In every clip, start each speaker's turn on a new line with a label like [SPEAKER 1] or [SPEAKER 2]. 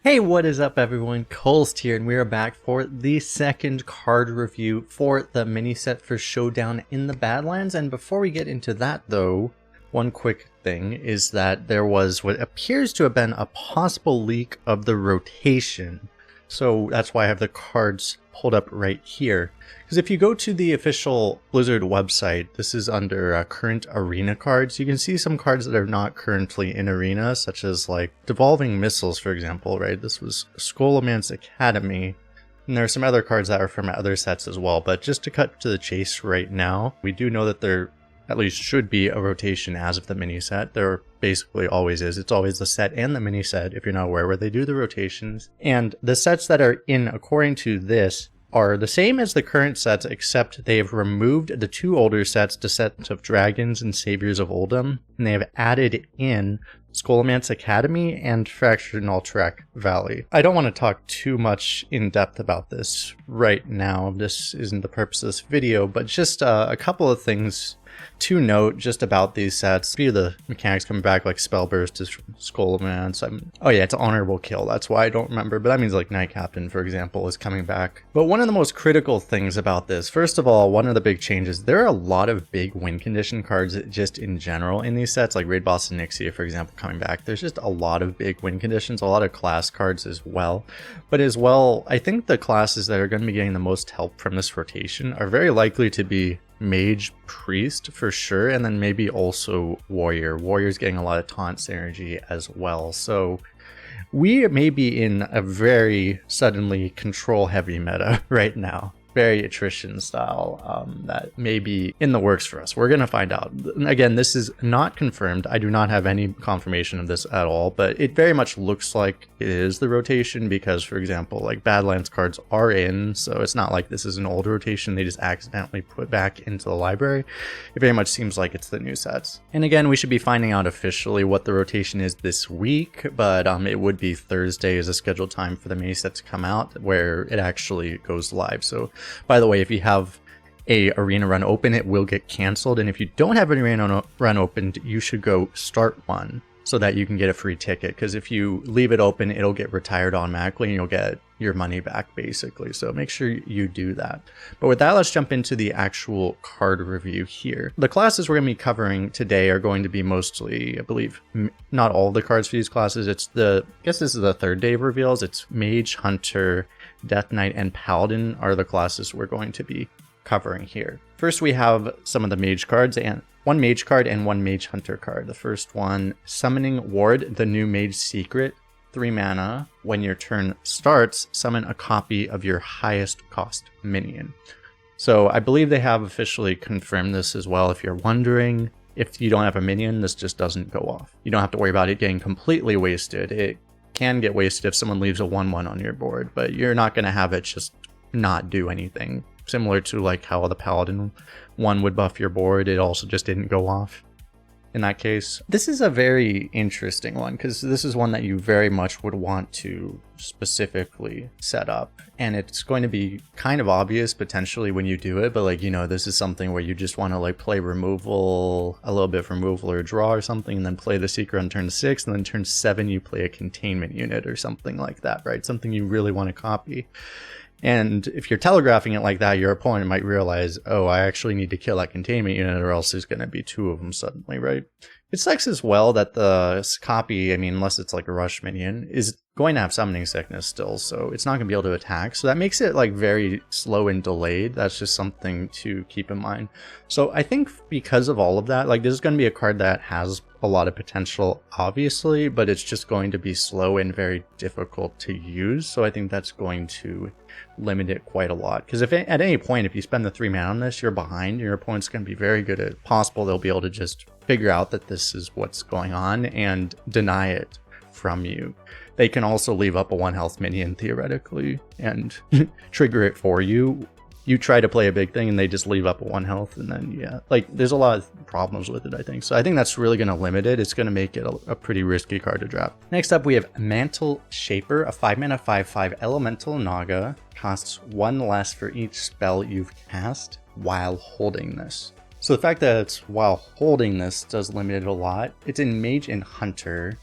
[SPEAKER 1] Hey, what is up everyone? Kolst here, and we are back for the second card review for the mini set for Showdown in the Badlands. And before we get into that though, one quick thing is that there was what appears to have been a possible leak of the rotation. So that's why I have the cards pulled up right here. Because if you go to the official Blizzard website, this is under current arena cards, you can see some cards that are not currently in arena, such as like Devolving Missiles, for example, right? This was Scholomance Academy. And there are some other cards that are from other sets as well, but just to cut to the chase right now, we do know that there at least should be a rotation as of the mini set. There basically always is. It's always the set and the mini set, if you're not aware, where they do the rotations. And the sets that are in, according to this, are the same as the current sets, except they've removed the two older sets, Descent of Dragons and Saviors of Oldham, and they have added in Scholomance Academy and Fractured Trek Valley. I don't want to talk too much in depth about this right now. This isn't the purpose of this video, but just a couple of things to note just about these sets. A few of the mechanics coming back, like Spellburst is from Scholomance. Oh yeah, it's Honorable Kill. That's why I don't remember, but that means like Night Captain, for example, is coming back. But one of the most critical things about this, first of all, one of the big changes, there are a lot of big win condition cards just in general in these sets, like Raid Boss and Nixia, for example, coming back. There's just a lot of big win conditions, a lot of class cards as well. But as well, I think the classes that are going to be getting the most help from this rotation are very likely to be Mage, Priest for sure, and then maybe also Warrior. Warrior's getting a lot of taunt synergy as well. So we may be in a very suddenly control heavy meta right now. Very attrition style that may be in the works for us. We're going to find out. Again, this is not confirmed. I do not have any confirmation of this at all, but it very much looks like it is the rotation because, for example, like Badlands cards are in, so it's not like this is an old rotation they just accidentally put back into the library. It very much seems like it's the new sets. And again, we should be finding out officially what the rotation is this week, but it would be Thursday as a scheduled time for the mini set to come out where it actually goes live. So by the way, if you have a arena run open, it will get canceled. And if you don't have an arena run opened, you should go start one so that you can get a free ticket. Because if you leave it open, it'll get retired automatically and you'll get your money back basically. So make sure you do that. But with that, let's jump into the actual card review here. The classes we're going to be covering today are going to be mostly, I believe, not all the cards for these classes. I guess this is the third day of reveals. It's Mage Hunter, Death Knight, and Paladin are the classes we're going to be covering here. First, we have some of the mage cards, and one mage card and one Mage Hunter card. The first one, Summoning Ward, the new Mage Secret, 3 mana. When your turn starts, summon a copy of your highest cost minion. So I believe they have officially confirmed this as well. If you're wondering, if you don't have a minion, this just doesn't go off. You don't have to worry about it getting completely wasted. It can get wasted if someone leaves a 1/1 on your board, but you're not going to have it just not do anything. Similar to like how the Paladin one would buff your board, it also just didn't go off in that case. This is a very interesting one because this is one that you very much would want to specifically set up, and it's going to be kind of obvious potentially when you do it, but like, you know, this is something where you just want to like play removal, a little bit of removal or draw or something, and then play the Secret on turn 6, and then turn 7 you play a containment unit or something like that, right? Something you really want to copy. And if you're telegraphing it like that, your opponent might realize, oh, I actually need to kill that containment unit or else there's going to be 2 of them suddenly, right? It sucks as well that the copy, I mean, unless it's like a rush minion, is going to have summoning sickness still, so it's not going to be able to attack. So that makes it like very slow and delayed. That's just something to keep in mind. So I think because of all of that, like this is going to be a card that has a lot of potential, obviously, but it's just going to be slow and very difficult to use. So I think that's going to limit it quite a lot. Because if at any point, if you spend the 3 mana on this, you're behind, your opponent's going to be very good at possible. They'll be able to just figure out that this is what's going on and deny it from you. They can also leave up a 1 health minion theoretically and trigger it for you. You try to play a big thing and they just leave up a 1 health, and then yeah, like there's a lot of problems with it, I think. So I think that's really going to limit it. It's going to make it a pretty risky card to drop. Next up, we have Mantle Shaper, a 5 mana 5/5 elemental Naga. Costs 1 less for each spell you've cast while holding this. So the fact that it's while holding this does limit it a lot. It's in Mage and Hunter.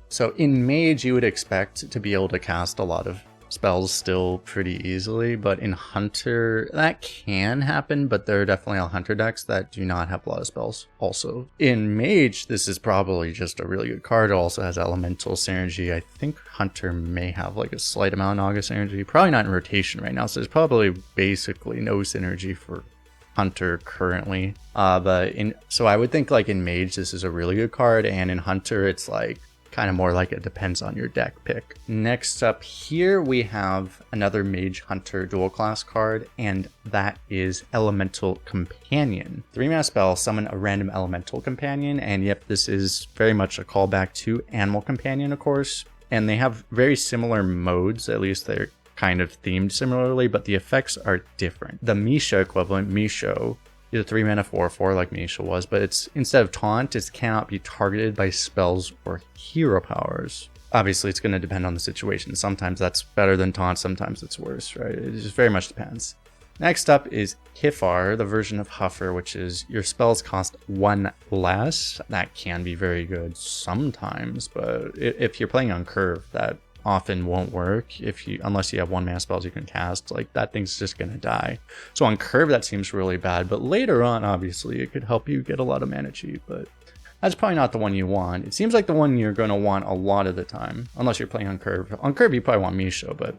[SPEAKER 1] So in Mage, you would expect to be able to cast a lot of spells still pretty easily, but in Hunter, that can happen, but there are definitely Hunter decks that do not have a lot of spells also. In Mage, this is probably just a really good card. It also has Elemental Synergy. I think Hunter may have like a slight amount of Naga Synergy. Probably not in rotation right now, so there's probably basically no synergy for Hunter currently. So I would think like in Mage, this is a really good card, and in Hunter, it's like kind of more like it depends on your deck pick. Next up here, we have another Mage Hunter dual class card, and that is Elemental Companion. 3-mana spell, summon a random Elemental Companion, and yep, this is very much a callback to Animal Companion, of course, and they have very similar modes, at least they're kind of themed similarly, but the effects are different. The Misha equivalent, Misho, is a 3-mana 4/4 like Misha was, but it's instead of taunt, it cannot be targeted by spells or hero powers. Obviously, it's going to depend on the situation. Sometimes that's better than taunt, sometimes it's worse, right? It just very much depends. Next up is Hifar, the version of Huffer, which is your spells cost 1 less. That can be very good sometimes, but if you're playing on curve, that often won't work unless you have 1-mana spells you can cast. Like, that thing's just gonna die. So on curve, that seems really bad, but later on, obviously, it could help you get a lot of mana cheap, but that's probably not the one you want. It seems like the one you're gonna want a lot of the time, unless you're playing on curve. On curve, you probably want Misho, but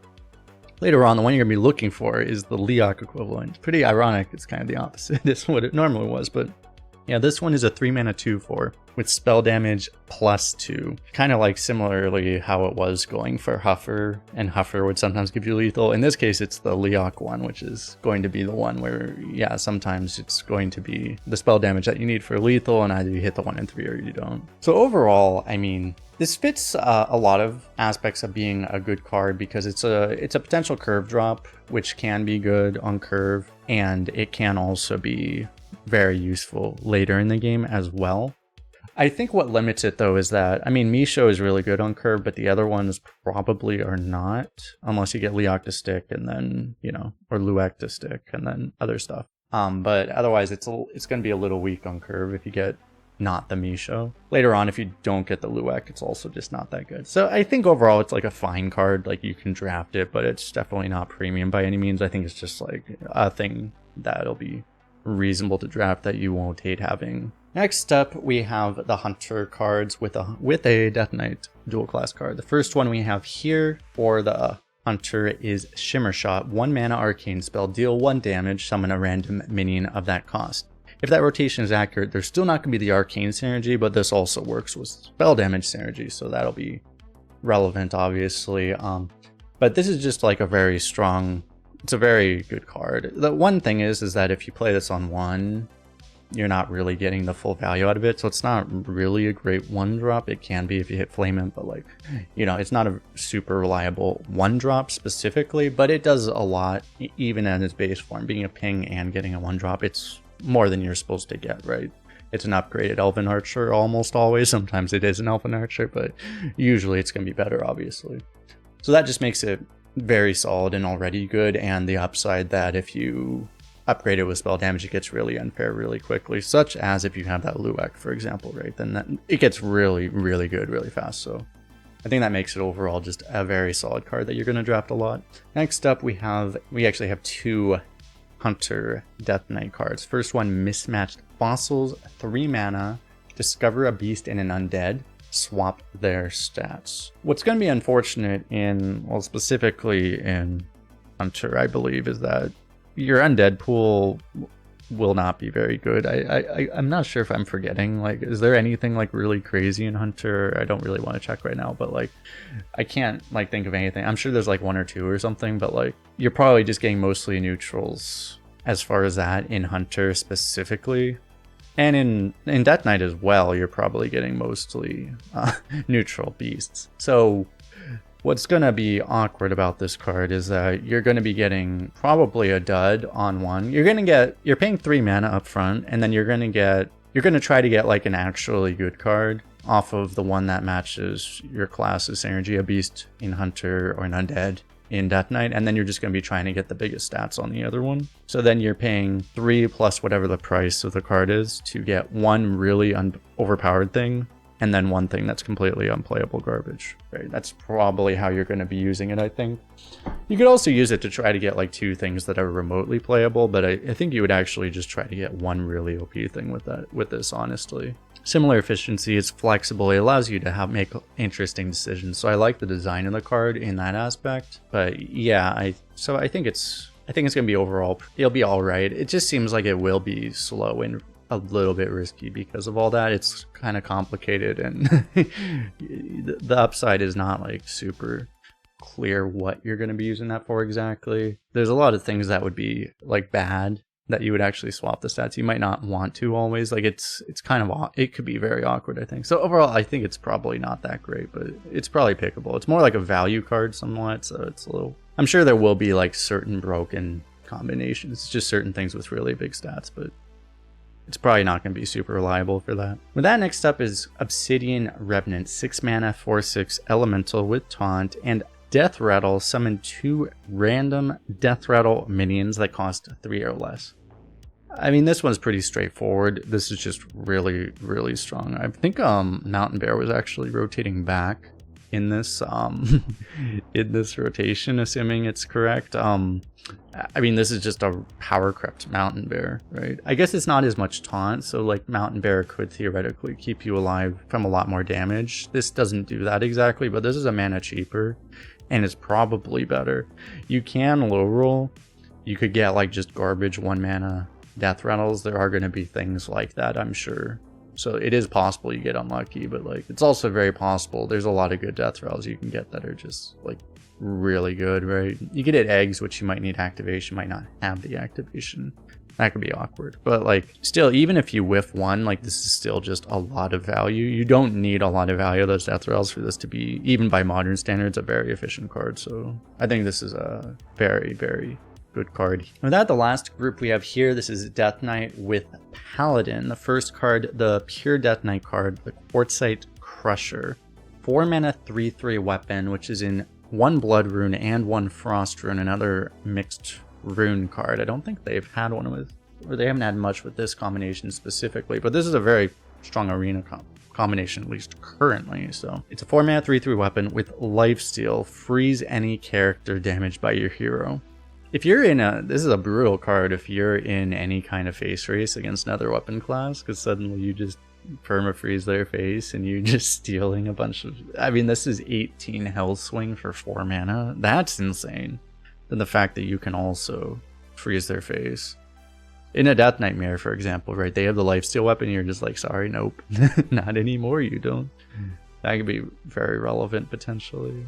[SPEAKER 1] later on, the one you're gonna be looking for is the Leok equivalent. Pretty ironic, it's kind of the opposite. It's what it normally was, but yeah, this one is a 3-mana 2/4 with spell damage +2. Kind of like similarly how it was going for Huffer, and Huffer would sometimes give you lethal. In this case, it's the Leok one, which is going to be the one where, yeah, sometimes it's going to be the spell damage that you need for lethal, and either you hit the 1 and 3 or you don't. So overall, I mean, this fits a lot of aspects of being a good card because it's a potential curve drop, which can be good on curve, and it can also be very useful later in the game as well. I think what limits it though is that, I mean, Misho is really good on curve, but the other ones probably are not, unless you get Leok to stick and then, you know, or Luek to stick and then other stuff. But otherwise it's going to be a little weak on curve if you get not the Misho. Later on, if you don't get the Luek, it's also just not that good. So I think overall it's like a fine card, like you can draft it, but it's definitely not premium by any means. I think it's just like a thing that'll be reasonable to draft that you won't hate having. Next up, we have the Hunter cards with a Death Knight dual class card. The first one we have here for the Hunter is Shimmer Shot, 1-mana arcane spell, deal 1 damage, summon a random minion of that cost. If that rotation is accurate, there's still not going to be the arcane synergy, but this also works with spell damage synergy, so that'll be relevant, obviously. But this is just like a very strong, it's a very good card. The one thing is that if you play this on 1, you're not really getting the full value out of it, so it's not really a great 1-drop. It can be if you hit Flame Imp, but like, you know, it's not a super reliable 1-drop specifically, but it does a lot, even at its base form. Being a ping and getting a 1-drop, it's more than you're supposed to get, right? It's an upgraded Elven Archer almost always. Sometimes it is an Elven Archer, but usually it's going to be better, obviously. So that just makes it very solid and already good, and the upside that if you upgrade it with spell damage, it gets really unfair really quickly, such as if you have that Luek, for example, right? Then it gets really, really good really fast. So I think that makes it overall just a very solid card that you're going to draft a lot. Next up, we actually have 2 Hunter Death Knight cards. First one, Mismatched Fossils, 3 mana, discover a beast and an undead, swap their stats. What's going to be unfortunate specifically in Hunter, I believe, is that your undead pool will not be very good. I'm not sure if I'm forgetting, like, is there anything like really crazy in Hunter? I don't really want to check right now, but like, I can't like think of anything. I'm sure there's like 1 or 2 or something, but like, you're probably just getting mostly neutrals as far as that in Hunter specifically. And in Death Knight as well, you're probably getting mostly neutral beasts. So what's going to be awkward about this card is that you're going to be getting probably a dud on 1. You're paying 3 mana up front, and then you're going to try to get like an actually good card off of the one that matches your class's synergy, a beast in Hunter or an undead in Death Knight, and then you're just going to be trying to get the biggest stats on the other one. So then you're paying 3 plus whatever the price of the card is to get one really overpowered thing and then one thing that's completely unplayable garbage, right? That's probably how you're going to be using it, I think. You could also use it to try to get like 2 things that are remotely playable, but I think you would actually just try to get one really OP thing with this, honestly. Similar efficiency, it's flexible, it allows you to make interesting decisions, so I like the design of the card in that aspect. But yeah, I think it's going to be overall, it'll be alright. It just seems like it will be slow and a little bit risky because of all that. It's kind of complicated, and the upside is not like super clear what you're going to be using that for exactly. There's a lot of things that would be like bad that you would actually swap the stats. You might not want to always, like it's kind of, it could be very awkward, I think. So overall, I think it's probably not that great, but it's probably pickable. It's more like a value card somewhat, so it's a little, I'm sure there will be like certain broken combinations, just certain things with really big stats, but it's probably not going to be super reliable for that. With that, next up is Obsidian Revenant, 6 mana, 4/6 elemental with taunt, and Death Rattle. Summon 2 random Death Rattle minions that cost 3 or less. I mean, this one's pretty straightforward. This is just really, really strong. I think Mountain Bear was actually rotating back in this in this rotation, assuming it's correct. I mean, this is just a power crept Mountain Bear, right? I guess it's not as much taunt, so like Mountain Bear could theoretically keep you alive from a lot more damage. This doesn't do that exactly, but this is a mana cheaper, and it's probably better. You can low roll. You could get like just garbage 1 mana Death Rattles. There are going to be things like that, I'm sure. So it is possible you get unlucky, but like it's also very possible there's a lot of good Death Rattles you can get that are just like really good, right? You could hit eggs, which you might need activation, might not have the activation. That could be awkward. But like still, even if you whiff one, like this is still just a lot of value. You don't need a lot of value of those Death Rattles for this to be, even by modern standards, a very efficient card. So I think this is a very, very good card. With that, the last group we have here, this is Death Knight with Paladin. The first card, the pure Death Knight card, the Quartzite Crusher. 4 mana, 3/3 weapon, which is in 1 Blood Rune and 1 Frost Rune, another mixed rune card. I don't think they've had one with, or they haven't had much with this combination specifically, but this is a very strong arena combination, at least currently. So it's a 4 mana, 3/3 weapon with Lifesteal. Freeze any character damaged by your hero. If you're in this is a brutal card if you're in any kind of face race against another weapon class, because suddenly you just perma-freeze their face and you're just stealing a bunch of, I mean, this is 18 Hell Swing for 4 mana. That's insane. Then the fact that you can also freeze their face. In a Death Nightmare, for example, right, they have the Lifesteal weapon, you're just like, sorry, nope, not anymore, you don't. That could be very relevant potentially.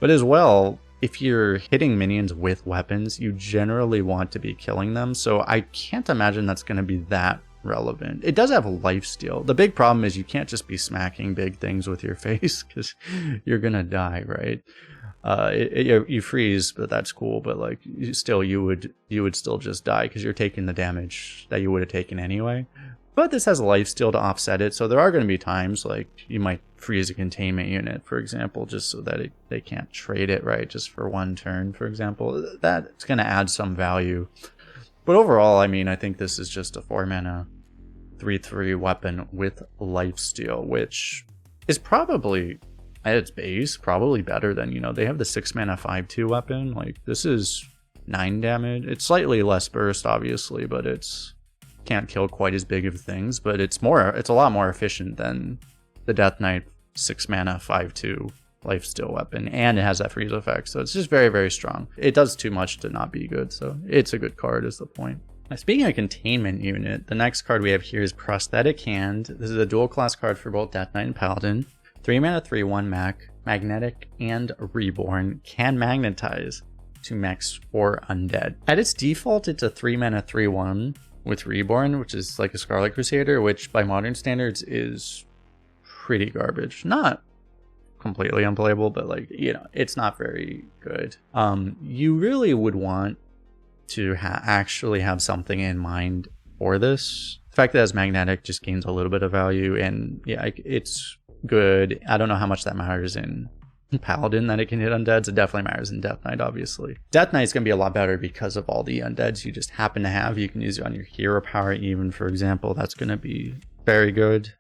[SPEAKER 1] But as well, if you're hitting minions with weapons, you generally want to be killing them, so I can't imagine that's going to be that relevant. It does have a lifesteal. The big problem is you can't just be smacking big things with your face, because you're going to die, right? You freeze, but that's cool, but like you would still just die because you're taking the damage that you would have taken anyway. But this has a lifesteal to offset it, so there are going to be times like you might freeze a containment unit, for example, just so that they can't trade it, right, just for 1 turn, for example. That's going to add some value. But overall, I mean, I think this is just a 4 mana 3/3 weapon with lifesteal, which is probably, at its base, probably better than, you know, they have the 6 mana 5/2 weapon. Like, this is 9 damage. It's slightly less burst, obviously, but it's can't kill quite as big of things, but it's a lot more efficient than the Death Knight 6 mana 5/2 lifesteal weapon, and it has that freeze effect, so it's just very, very strong. It does too much to not be good, so it's a good card is the point. Now, speaking of containment unit, the next card we have here is Prosthetic Hand. This is a dual class card for both Death Knight and Paladin. 3 mana 3/1 magnetic and reborn, can magnetize to max 4 undead. At its default, it's a 3 mana 3/1 with reborn, which is like a Scarlet Crusader, which by modern standards is pretty garbage. Not completely unplayable, but like, you know, it's not very good. You really would want to actually have something in mind for this. The fact that it has magnetic just gains a little bit of value, and yeah, it's good. I don't know how much that matters in Paladin that it can hit undeads. It definitely matters in Death Knight, obviously. Death Knight's gonna be a lot better because of all the undeads you just happen to have. You can use it on your hero power even, for example. That's gonna be very good.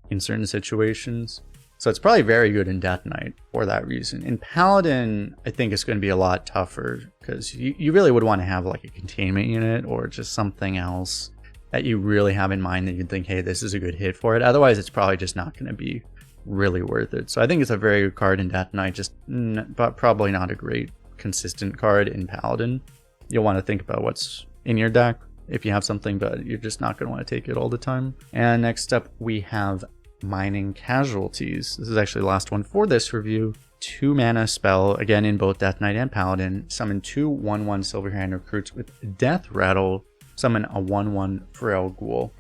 [SPEAKER 1] in certain situations. So it's probably very good in Death Knight for that reason. In Paladin, I think it's going to be a lot tougher because you really would want to have like a containment unit or just something else that you really have in mind that you'd think, hey, this is a good hit for it. Otherwise, it's probably just not going to be really worth it. So I think it's a very good card in Death Knight, but probably not a great consistent card in Paladin. You'll want to think about what's in your deck if you have something, but you're just not going to want to take it all the time. And next up, we have Mining Casualties. This is actually the last one for this review. 2 mana spell, again in both Death Knight and Paladin. Summon 2 1/1 Silverhand recruits with Death Rattle. Summon a 1/1 Frail Ghoul.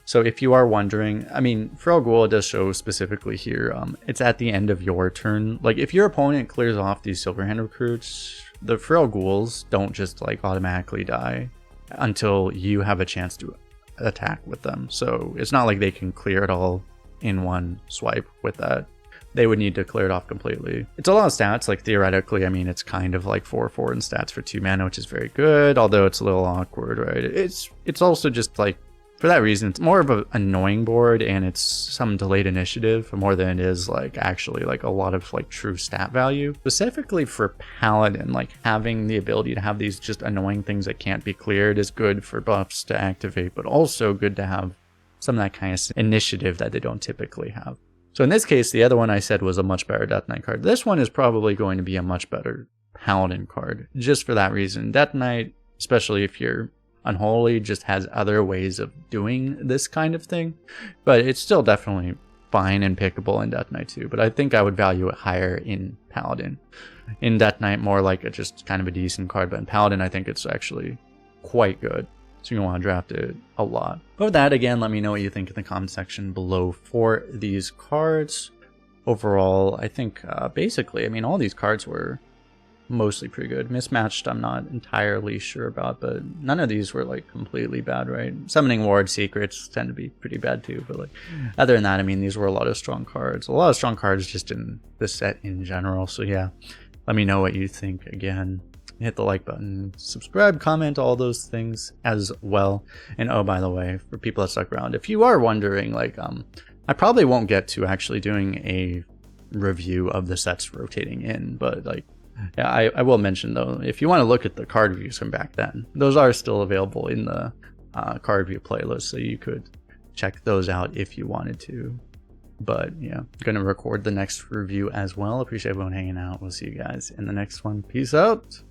[SPEAKER 1] So if you are wondering, I mean, Frail Ghoul does show specifically here, it's at the end of your turn. Like if your opponent clears off these Silverhand recruits, the Frail Ghouls don't just like automatically die until you have a chance to attack with them. So it's not like they can clear it all in one swipe with that. They would need to clear it off completely. It's a lot of stats, like theoretically, I mean, it's kind of like 4/4 in stats for 2 mana, which is very good, although it's a little awkward, right? It's also just like, for that reason, it's more of an annoying board and it's some delayed initiative more than it is like actually like a lot of like true stat value. Specifically for Paladin, like having the ability to have these just annoying things that can't be cleared is good for buffs to activate, but also good to have some of that kind of initiative that they don't typically have. So in this case, the other one I said was a much better Death Knight card. This one is probably going to be a much better Paladin card, just for that reason. Death Knight, especially if you're Unholy, just has other ways of doing this kind of thing, but it's still definitely fine and pickable in Death Knight too. But I think I would value it higher in Paladin. In Death Knight, more like a just kind of a decent card, but in Paladin, I think it's actually quite good. So you're going to want to draft it a lot. But with that, again, let me know what you think in the comment section below for these cards. Overall, I think basically, I mean, all these cards were mostly pretty good. Mismatched, I'm not entirely sure about, but none of these were like completely bad, right? Summoning Ward Secrets tend to be pretty bad too, but like other than that, I mean, these were a lot of strong cards. A lot of strong cards just in the set in general. So yeah, let me know what you think. Again, hit the like button, subscribe, comment, all those things as well. And oh, by the way, for people that stuck around, if you are wondering, like I probably won't get to actually doing a review of the sets rotating in, but like, yeah, I will mention though, if you want to look at the card reviews from back then, those are still available in the card review playlist, so you could check those out if you wanted to. But yeah, gonna record the next review as well. Appreciate everyone hanging out. We'll see you guys in the next one. Peace out.